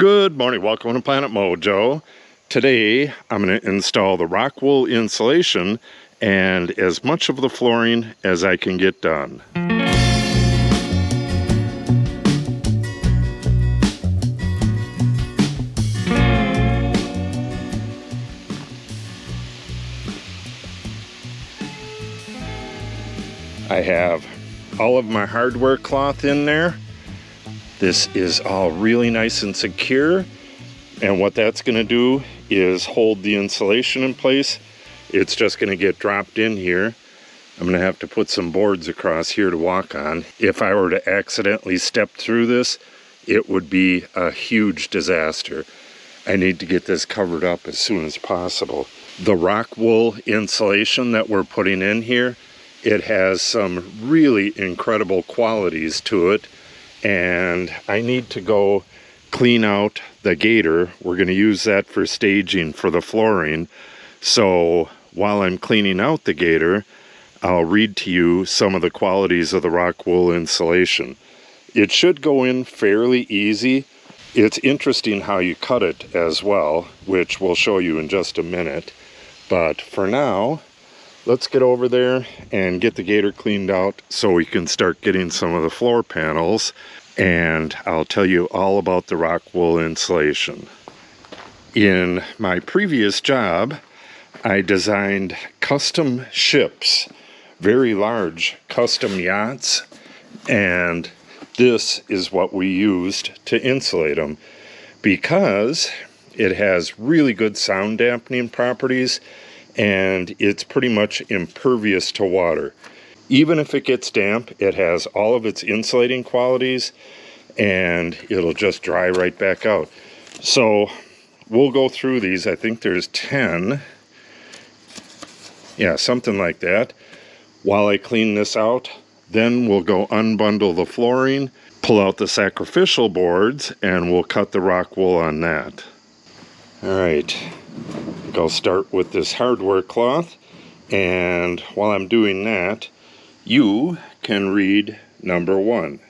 Good morning, welcome to Planet Mojo. Today I'm going to install the Rockwool insulation and as much of the flooring as I can get done. I have all of my hardware cloth in there. This is all really nice and secure, and what that's going to do is hold the insulation in place. It's just going to get dropped in here. I'm going to have to put some boards across here to walk on. If I were to accidentally step through this, it would be a huge disaster. I need to get this covered up as soon as possible. The Rockwool insulation that we're putting in here, it has some really incredible qualities to it. And I need to go clean out the gator. We're going to use that for staging for the flooring. So while I'm cleaning out the gator, I'll read to you some of the qualities of the Rockwool insulation. It should go in fairly easy. It's interesting how you cut it as well, which we'll show you in just a minute. But for now, let's get over there and get the gator cleaned out so we can start getting some of the floor panels, and I'll tell you all about the Rockwool insulation. In my previous job, I designed custom ships, very large custom yachts, and this is what we used to insulate them because it has really good sound dampening properties and it's pretty much impervious to water. Even if it gets damp, it has all of its insulating qualities and it'll just dry right back out. So we'll go through these. I think there's 10. Yeah, something like that. While I clean this out, then we'll go unbundle the flooring, pull out the sacrificial boards, and we'll cut the Rockwool on that. All right. I'll start with this hardware cloth, and while I'm doing that, you can read number 1.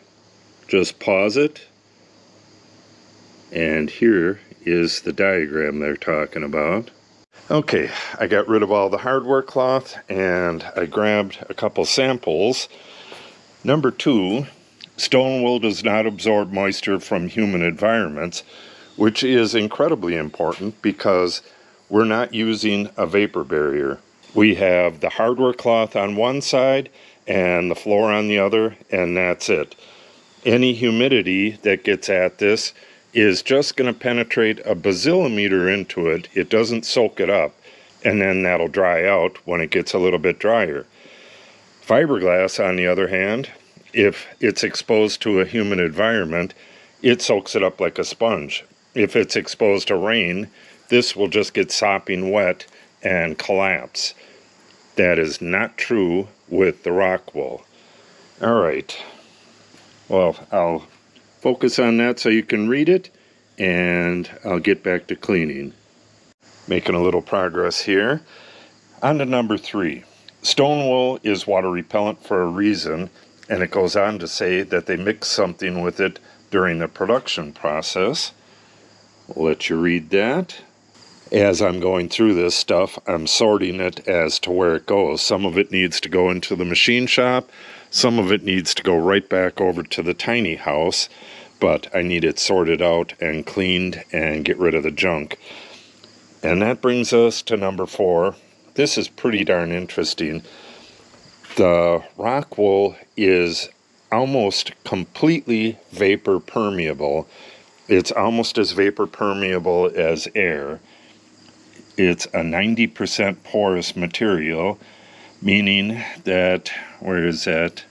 Just pause it, and here is the diagram they're talking about. Okay, I got rid of all the hardware cloth and I grabbed a couple samples. Number 2, stone wool does not absorb moisture from human environments, which is incredibly important because we're not using a vapor barrier. We have the hardware cloth on one side and the floor on the other, and that's it. Any humidity that gets at this is just going to penetrate a bazillimeter into it. It doesn't soak it up, and then that'll dry out when it gets a little bit drier. Fiberglass, on the other hand, if it's exposed to a humid environment, it soaks it up like a sponge. If it's exposed to rain, this will just get sopping wet and collapse. That is not true with the Rockwool. All right. Well, I'll focus on that so you can read it, and I'll get back to cleaning. Making a little progress here. On to number 3. Stone wool is water repellent for a reason, and it goes on to say that they mix something with it during the production process. I'll let you read that. As I'm going through this stuff, I'm sorting it as to where it goes. Some of it needs to go into the machine shop. Some of it needs to go right back over to the tiny house. But I need it sorted out and cleaned and get rid of the junk. And that brings us to number 4. This is pretty darn interesting. The Rockwool is almost completely vapor permeable. It's almost as vapor permeable as air. It's a 90% porous material, meaning that, where is that,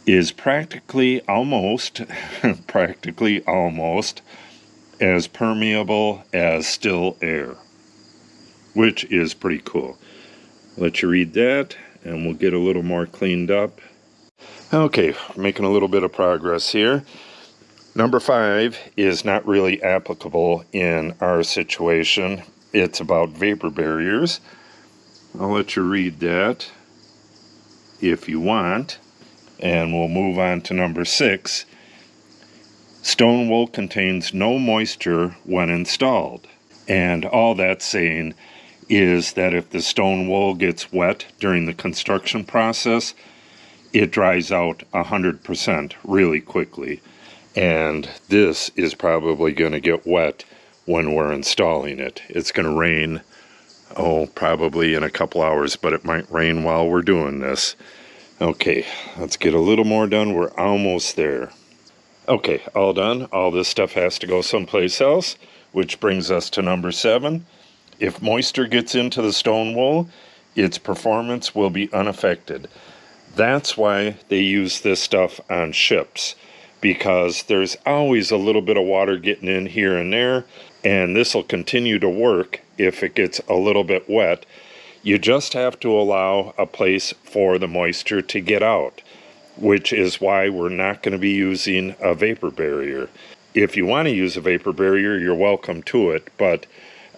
is practically almost as permeable as still air, which is pretty cool. I'll let you read that, and we'll get a little more cleaned up. Okay, making a little bit of progress here. Number 5 is not really applicable in our situation. It's about vapor barriers. I'll let you read that if you want. And we'll move on to number 6. Stone wool contains no moisture when installed. And all that's saying is that if the stone wool gets wet during the construction process, it dries out 100% really quickly. And this is probably going to get wet when we're installing it. It's going to rain, probably in a couple hours, but it might rain while we're doing this. Okay, let's get a little more done. We're almost there. Okay, all done. All this stuff has to go someplace else, which brings us to number 7. If moisture gets into the stone wool, its performance will be unaffected. That's why they use this stuff on ships, because there's always a little bit of water getting in here and there, and this will continue to work if it gets a little bit wet. You just have to allow a place for the moisture to get out, which is why we're not going to be using a vapor barrier. If you want to use a vapor barrier, you're welcome to it, but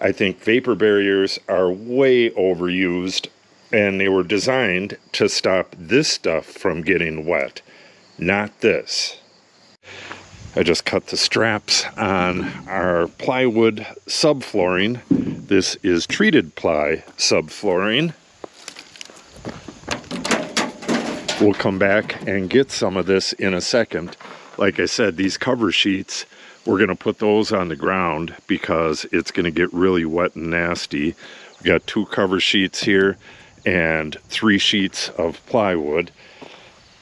I think vapor barriers are way overused, and they were designed to stop this stuff from getting wet, not this. I just cut the straps on our plywood subflooring. This is treated ply subflooring. We'll come back and get some of this in a second. Like I said, these cover sheets, we're going to put those on the ground because it's going to get really wet and nasty. We got 2 cover sheets here and 3 sheets of plywood.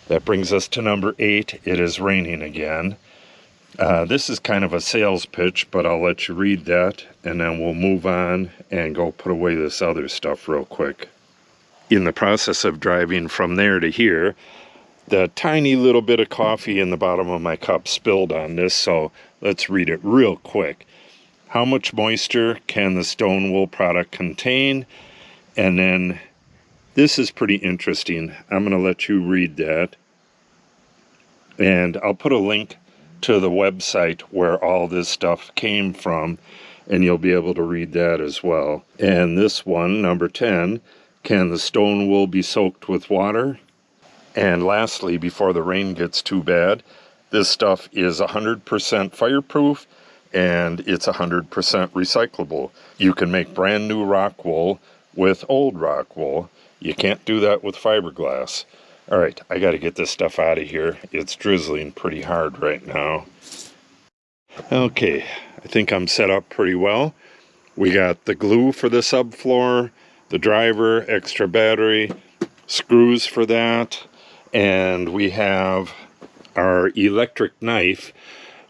That brings us to number 8. It is raining again. This is kind of a sales pitch, but I'll let you read that, and then we'll move on and go put away this other stuff real quick. In the process of driving from there to here, the tiny little bit of coffee in the bottom of my cup spilled on this, so let's read it real quick. How much moisture can the stone wool product contain? And then this is pretty interesting. I'm going to let you read that. And I'll put a link to the website where all this stuff came from, and you'll be able to read that as well. And this one, number 10, can the stone wool be soaked with water? And lastly, before the rain gets too bad, this stuff is 100% fireproof and it's 100% recyclable. You can make brand new rock wool with old rock wool. You can't do that with fiberglass. All right, I got to get this stuff out of here. It's drizzling pretty hard right now. Okay, I think I'm set up pretty well. We got the glue for the subfloor, the driver, extra battery, screws for that, and we have our electric knife.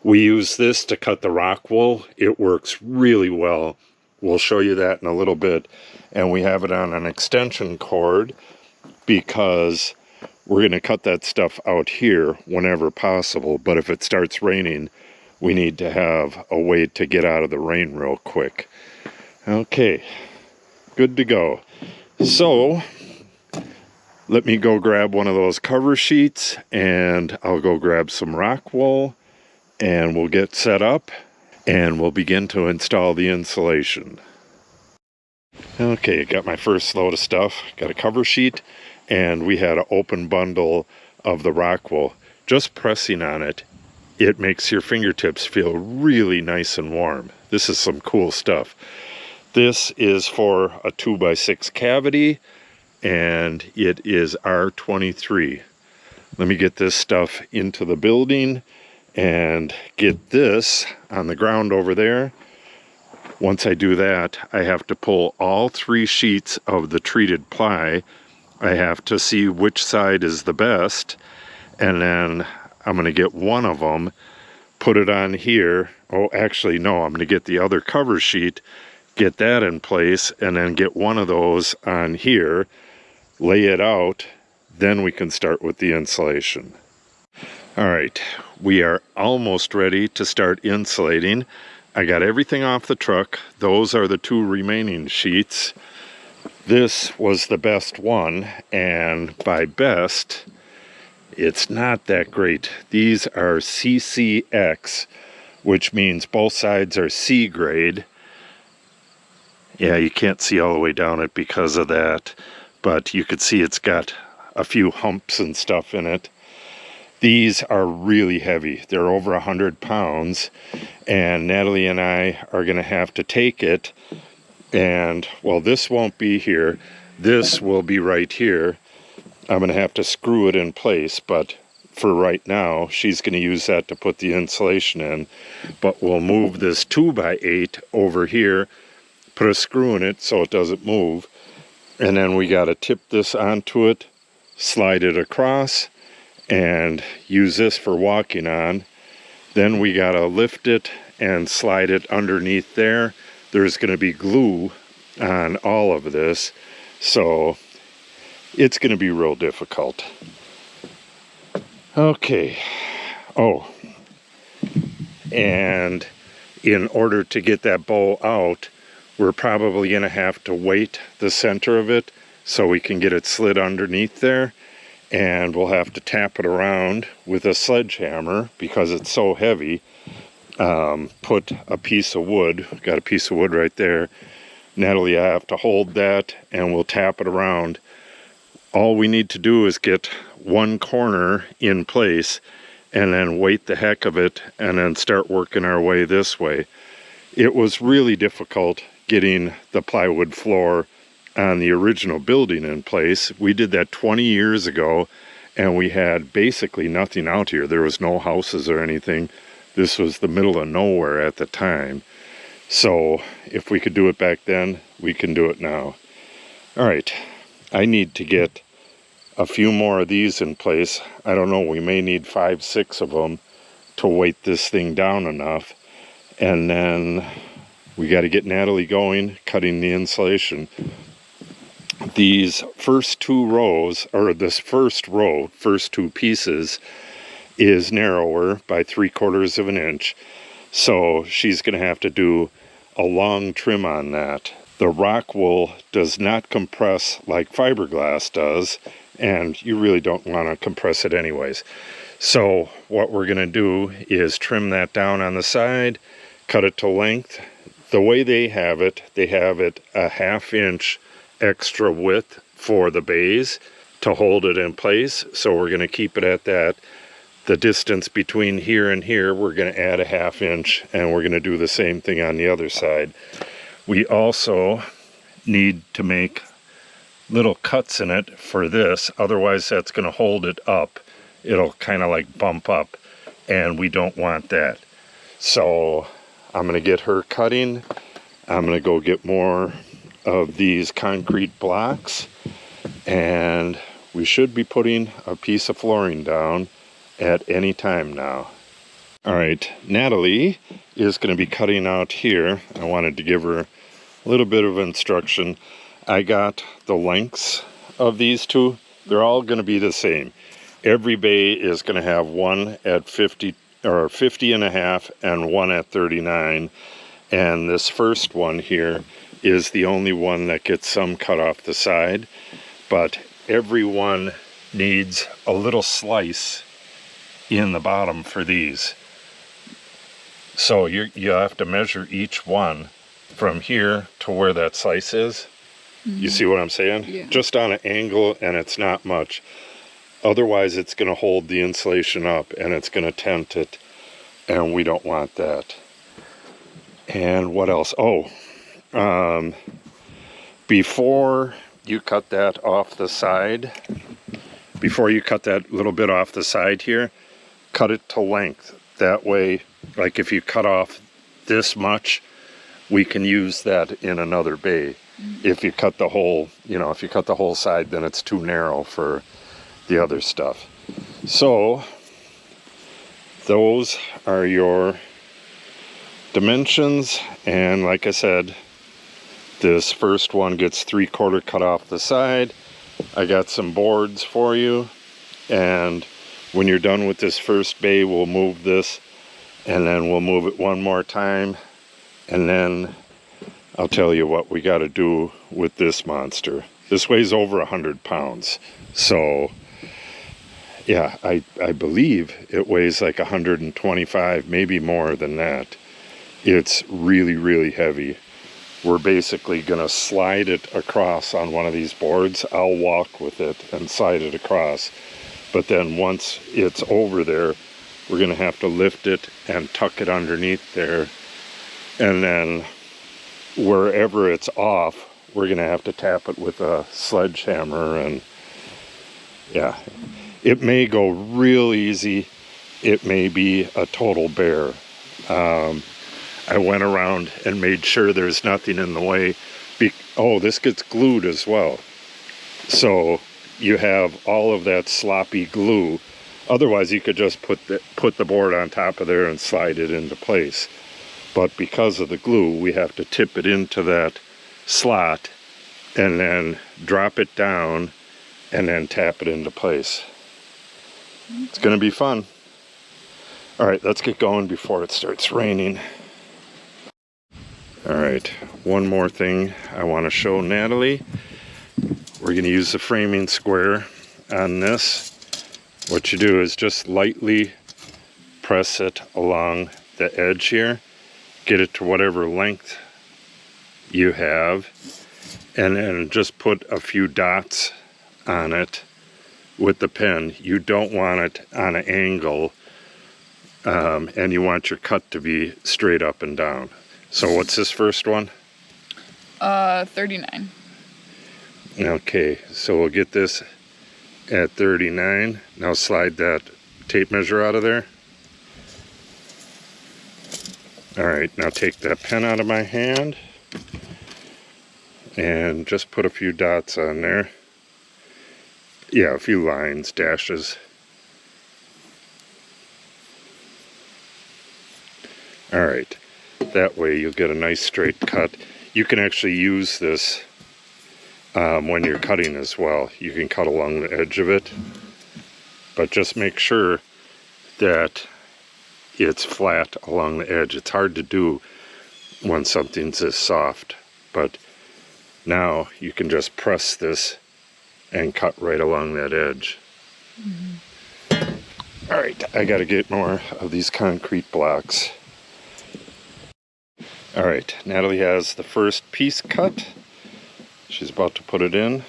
We use this to cut the rock wool. It works really well. We'll show you that in a little bit. And we have it on an extension cord because we're going to cut that stuff out here whenever possible. But if it starts raining, we need to have a way to get out of the rain real quick. Okay, good to go. So let me go grab one of those cover sheets and I'll go grab some rock wool and we'll get set up and we'll begin to install the insulation. Okay, got my first load of stuff. Got a cover sheet and we had an open bundle of the rock wool. Just pressing on it, it makes your fingertips feel really nice and warm. This is some cool stuff. This is for a 2x6 cavity and it is R23. Let me get this stuff into the building and get this on the ground over there. Once I do that, I have to pull all 3 sheets of the treated ply. I have to see which side is the best, and then I'm going to get one of them, put it on here. Oh, actually, no, I'm going to get the other cover sheet, get that in place, and then get one of those on here, lay it out, then we can start with the insulation. All right, we are almost ready to start insulating. I got everything off the truck. Those are the 2 remaining sheets. This was the best one, and by best, it's not that great. These are CCX, which means both sides are C grade. Yeah, you can't see all the way down it because of that, but you could see it's got a few humps and stuff in it. These are really heavy. They're over 100 pounds, and Natalie and I are going to have to take it, and, well, this won't be here. This will be right here. I'm going to have to screw it in place, but for right now, she's going to use that to put the insulation in. But we'll move this 2x8 over here, put a screw in it so it doesn't move, and then we got to tip this onto it, slide it across, and use this for walking on. Then we got to lift it and slide it underneath there. There's going to be glue on all of this, so it's going to be real difficult. Okay. Oh, and in order to get that bow out, we're probably going to have to weight the center of it so we can get it slid underneath there, and we'll have to tap it around with a sledgehammer because it's so heavy. Put a piece of wood, got a piece of wood right there. Natalie, I have to hold that and we'll tap it around. All we need to do is get one corner in place and then weight the heck of it and then start working our way this way. It was really difficult getting the plywood floor on the original building in place. We did that 20 years ago, and we had basically nothing out here. There was no houses or anything. This was the middle of nowhere at the time. So if we could do it back then, we can do it now. All right, I need to get a few more of these in place. I don't know, we may need 5, 6 of them to weight this thing down enough. And then we got to get Natalie going, cutting the insulation. These first 2 rows, or this first row, first 2 pieces, is narrower by 3/4 of an inch. So she's going to have to do a long trim on that. The Rockwool does not compress like fiberglass does, and you really don't want to compress it anyways. So what we're going to do is trim that down on the side, cut it to length. The way they have it a 1/2 inch extra width for the bays to hold it in place. So we're going to keep it at that. The distance between here and here, we're going to add a 1/2 inch, and we're going to do the same thing on the other side. We also need to make little cuts in it for this, otherwise that's going to hold it up. It'll kind of like bump up, and we don't want that. So I'm going to get her cutting. I'm going to go get more of these concrete blocks, and we should be putting a piece of flooring down at any time now. All right, Natalie is going to be cutting out here. I wanted to give her a little bit of instruction. I got the lengths of these two. They're all going to be the same. Every bay is going to have one at 50 or 50.5 and one at 39. And this first one here is the only one that gets some cut off the side. But every one needs a little slice in the bottom for these. So you have to measure each one from here to where that slice is. Mm-hmm. You see what I'm saying? Yeah. Just on an angle, and it's not much. Otherwise, it's going to hold the insulation up, and it's going to tent it, and we don't want that. And what else? Oh, before you cut that off the side, before you cut that little bit off the side here, cut it to length. That way, like if you cut off this much, we can use that in another bay. If you cut the whole, if you cut the whole side, then it's too narrow for the other stuff. So those are your dimensions, and like I said, this first one gets 3/4 cut off the side. I got some boards for you, and when you're done with this first bay, we'll move this, and then we'll move it one more time, and then I'll tell you what we got to do with this monster. This weighs over 100 pounds. So yeah, I believe it weighs like 125, maybe more than that. It's really, really heavy. We're basically going to slide it across on one of these boards. I'll walk with it and slide it across. But then once it's over there, we're going to have to lift it and tuck it underneath there. And then wherever it's off, we're going to have to tap it with a sledgehammer. And yeah, it may go real easy. It may be a total bear. I went around and made sure there's nothing in the way. Oh, this gets glued as well. So you have all of that sloppy glue. Otherwise, you could just put the board on top of there and slide it into place. But because of the glue, we have to tip it into that slot and then drop it down and then tap it into place. It's going to be fun. All right, let's get going before it starts raining. All right, one more thing I want to show Natalie. We're going to use the framing square on this. What you do is just lightly press it along the edge here. Get it to whatever length you have. And then just put a few dots on it with the pen. You don't want it on an angle. And you want your cut to be straight up and down. So what's this first one? 39. Okay, so we'll get this at 39. Now slide that tape measure out of there. All right, now take that pen out of my hand and just put a few dots on there. Yeah, a few lines, dashes. All right, that way you'll get a nice straight cut. You can actually use this when you're cutting as well. You can cut along the edge of it, but just make sure that it's flat along the edge. It's hard to do when something's this soft, but now you can just press this and cut right along that edge. Mm-hmm. All right, I got to get more of these concrete blocks. All right, Natalie has the first piece cut. She's about to put it in.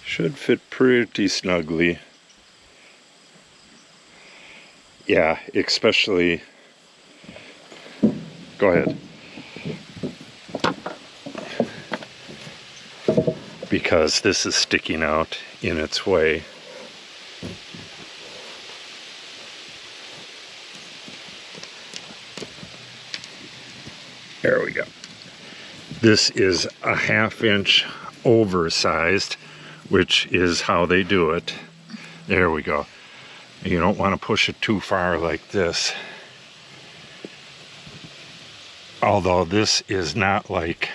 Should fit pretty snugly. Yeah, especially, go ahead. Because this is sticking out in its way. There we go. This is a 1/2 inch oversized, which is how they do it. There we go. You don't want to push it too far like this. Although this is not like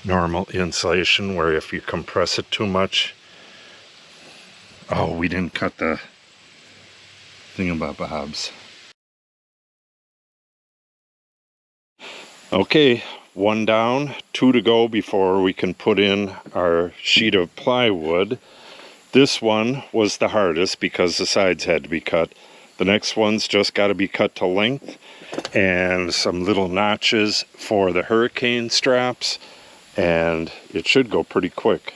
normal insulation where if you compress it too much. Oh, we didn't cut the thingamabobs. Okay, 1 down, 2 to go before we can put in our sheet of plywood. This one was the hardest because the sides had to be cut. The next one's just got to be cut to length, and some little notches for the hurricane straps, and it should go pretty quick.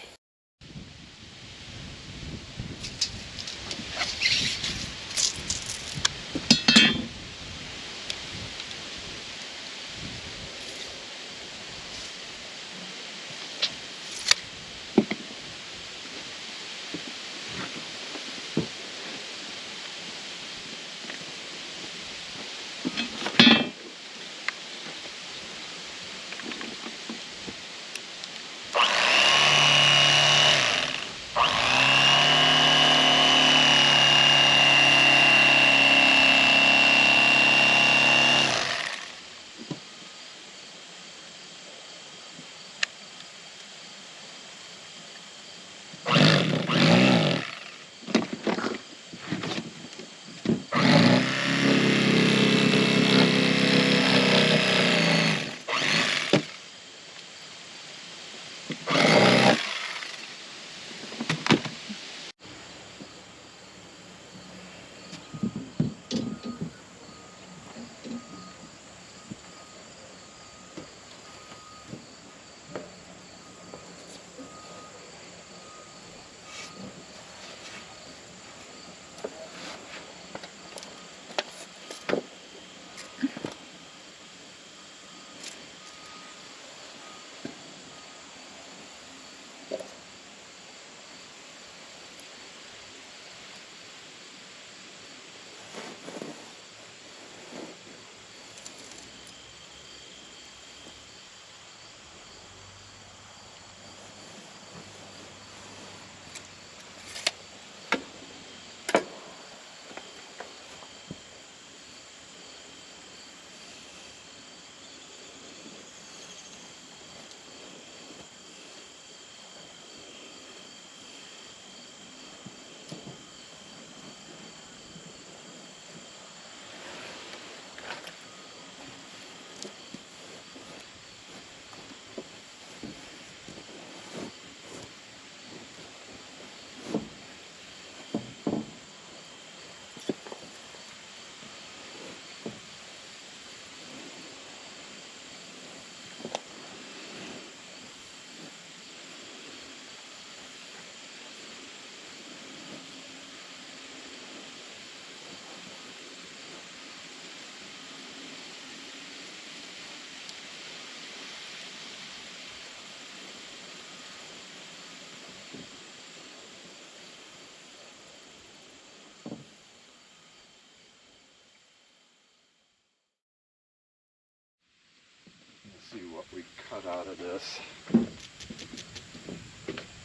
cut out of this.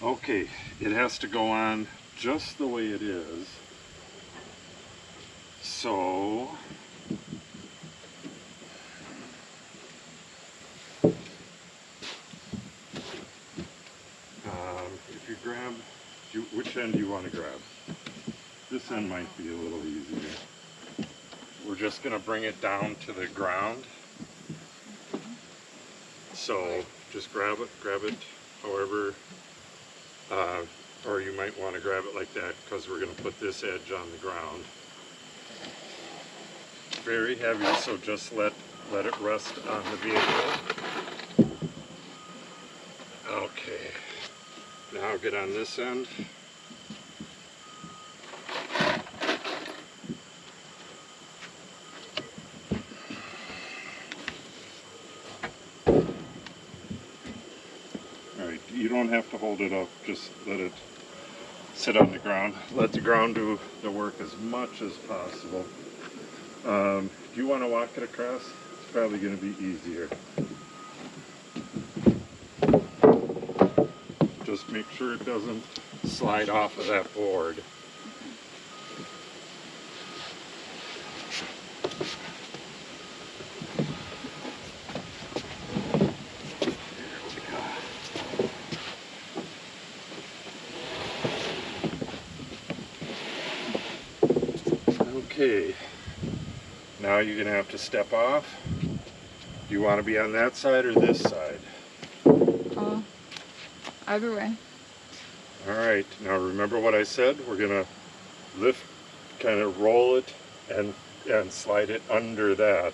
Okay, it has to go on just the way it is. So if you grab, which end do you want to grab? This end might be a little easier. We're just going to bring it down to the ground. So just grab it however, or you might want to grab it like that because we're going to put this edge on the ground. Very heavy, so just let it rest on the vehicle. Okay, now get on this end. Alright, you don't have to hold it up, just let it sit on the ground. Let the ground do the work as much as possible. Do you want to walk it across? It's probably going to be easier. Just make sure it doesn't slide off of that board. Okay, now you're going to have to step off. Do you want to be on that side or this side? Either way. Alright, now remember what I said? We're going to lift, kind of roll it and slide it under that.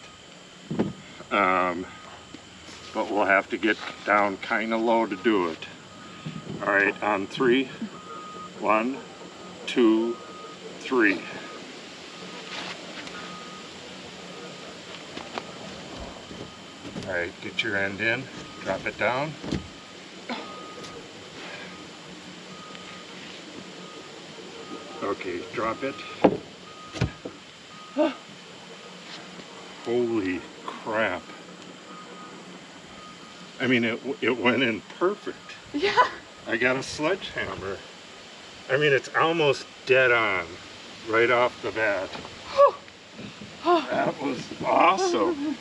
But we'll have to get down kind of low to do it. Alright, on 3. 1, 2, 3. Alright, get your end in, drop it down. Okay, drop it. Holy crap. I mean, it went in perfect. Yeah. I got a sledgehammer. I mean, it's almost dead on, right off the bat. That was awesome.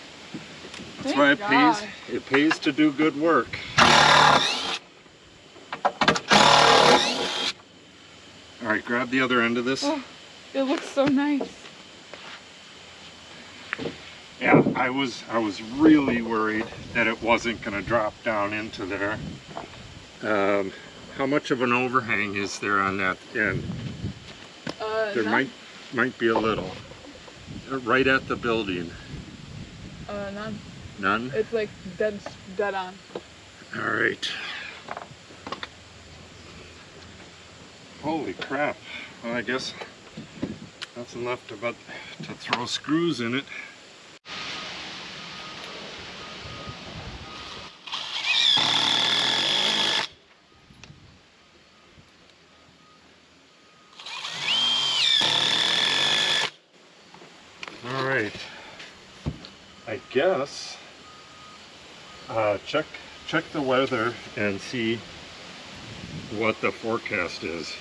That's why it pays to do good work. All right, grab the other end of this. Oh, it looks so nice. Yeah, I was really worried that it wasn't going to drop down into there. How much of an overhang is there on that end? There none. might be a little. Right at the building. None. None? It's like dead on. All right. Holy crap. Well, I guess nothing left but to throw screws in it. All right. I guess check the weather and see what the forecast is.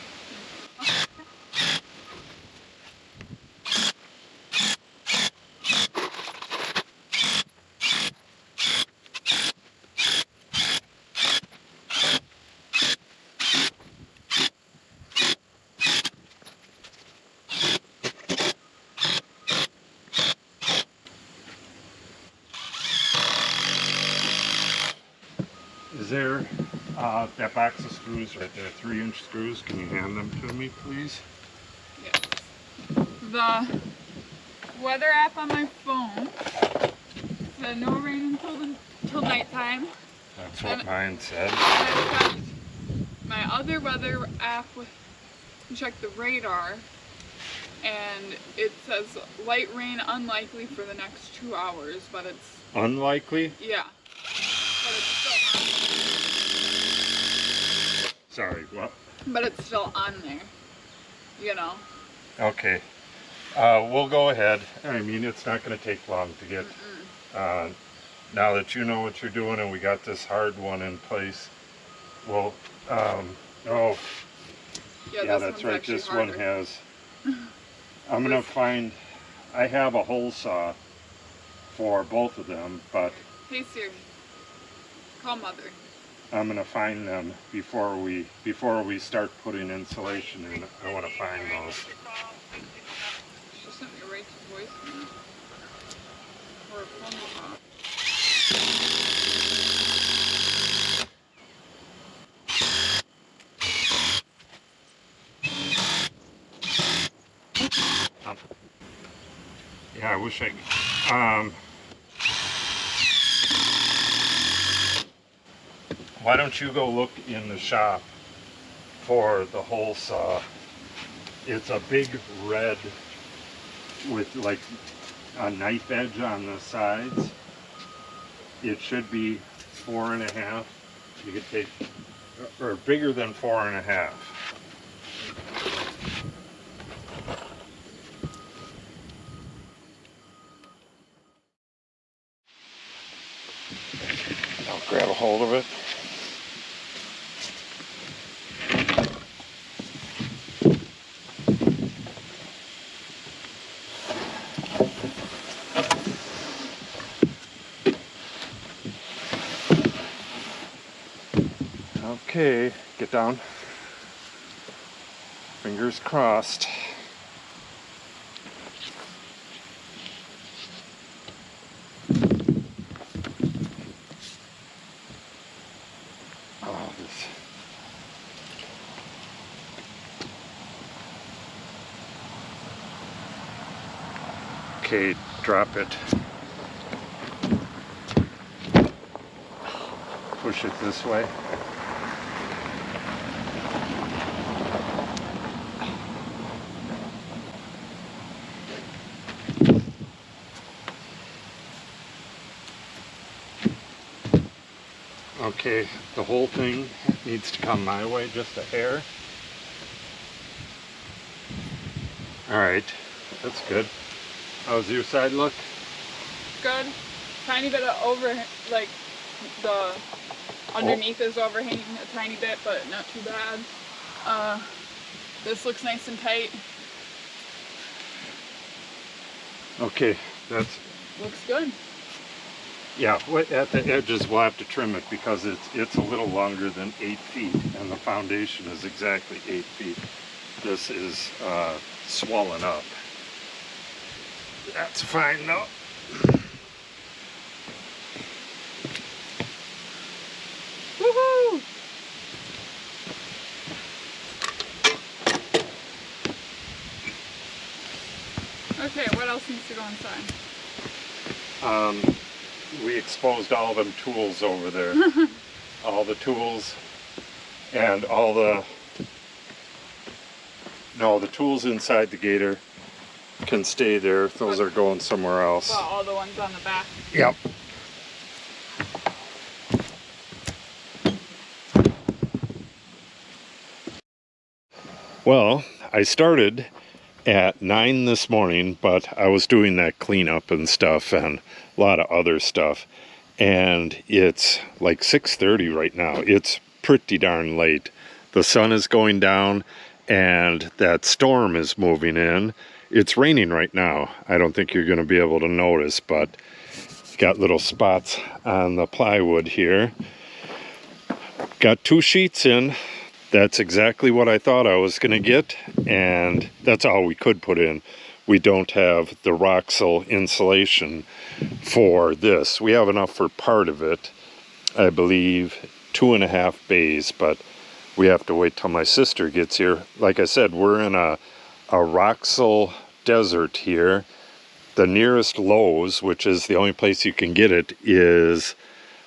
Is there that box of screws right there, 3-inch screws? Can you hand them to me, please? Yes. The weather app on my phone said no rain until nighttime. That's what mine said. I checked my other weather app to check the radar, and it says light rain unlikely for the next 2 hours, but it's... Unlikely? Yeah. But it's still on. Sorry, what? But it's still on there, you know. Okay. We'll go ahead. I mean, it's not going to take long to get now that you know what you're doing and we got this hard one in place, well, oh, yeah, that's right, this one has, I'm gonna find, I have a hole saw for both of them, but Hey Siri, call Mother. I'm gonna find them before we start putting insulation in. I want to find those. She sent me right to voicemail. Or a phone call. Yeah, I wish I. Why don't you go look in the shop for the hole saw? It's a big red with like a knife edge on the sides. It should be 4.5. You could take, or bigger than 4.5. I'll grab a hold of it. Okay, get down. Fingers crossed. Oh, this. Okay, drop it. Push it this way. Okay, the whole thing needs to come my way, just a hair. Alright, that's good. How's your side look? Good. Tiny bit of like the underneath is overhanging a tiny bit, but not too bad. This looks nice and tight. Okay, that's... Looks good. Yeah, at the edges we'll have to trim it because it's a little longer than 8 feet and the foundation is exactly 8 feet. This is swollen up. That's fine though. Woohoo! Okay, what else needs to go inside? We exposed all them tools over there. All the tools and all the... No, the tools inside the gator can stay there. Those are going somewhere else. Well, all the ones on the back. Yep. Well, I started at 9 this morning, but I was doing that cleanup and stuff and a lot of other stuff. And it's like 6:30 right now. It's pretty darn late. The sun is going down and that storm is moving in. It's raining right now. I don't think you're going to be able to notice, but got little spots on the plywood here. Got 2 sheets in. That's exactly what I thought I was going to get, and that's all we could put in. We don't have the Rockwool insulation for this. We have enough for part of it, I believe 2.5 bays, but we have to wait till my sister gets here. Like I said, we're in a Rockwool desert here. The nearest Lowe's, which is the only place you can get it, is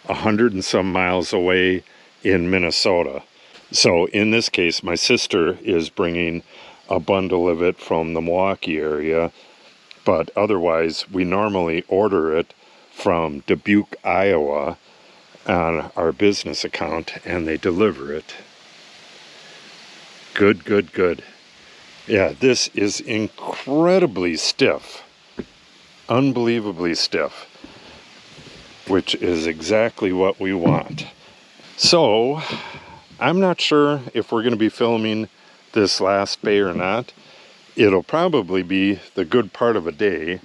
100 and some miles away in Minnesota. So in this case, my sister is bringing a bundle of it from the Milwaukee area, but otherwise we normally order it from Dubuque, Iowa on our business account, and they deliver it. Good, good, good. Yeah, this is incredibly stiff. Unbelievably stiff. which is exactly what we want. So I'm not sure if we're going to be filming this last bay or not. It'll probably be the good part of a day.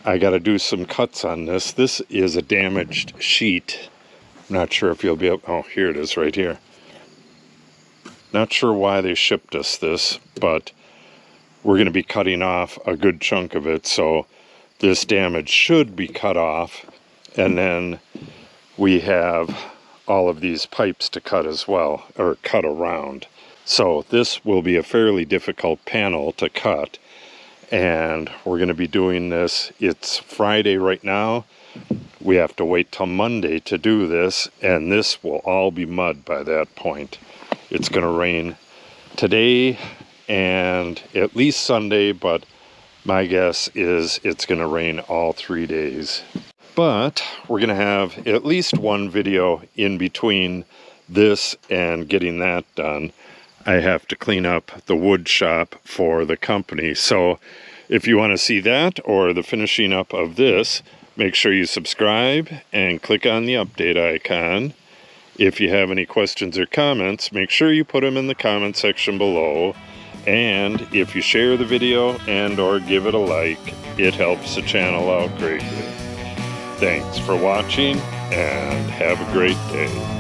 I got to do some cuts on this. This is a damaged sheet. I'm not sure if you'll be able... Oh, here it is right here. Not sure why they shipped us this, but we're going to be cutting off a good chunk of it, so this damage should be cut off. And then we have all of these pipes to cut as well, or cut around. So this will be a fairly difficult panel to cut, and we're going to be doing this. It's Friday right now. We have to wait till Monday to do this, and this will all be mud by that point. It's going to rain today and at least Sunday, but my guess is it's going to rain all 3 days. But we're going to have at least one video in between this and getting that done. I have to clean up the wood shop for the company. So if you want to see that or the finishing up of this, make sure you subscribe and click on the update icon. If you have any questions or comments, make sure you put them in the comment section below. And if you share the video and or give it a like, it helps the channel out greatly. Thanks for watching and have a great day.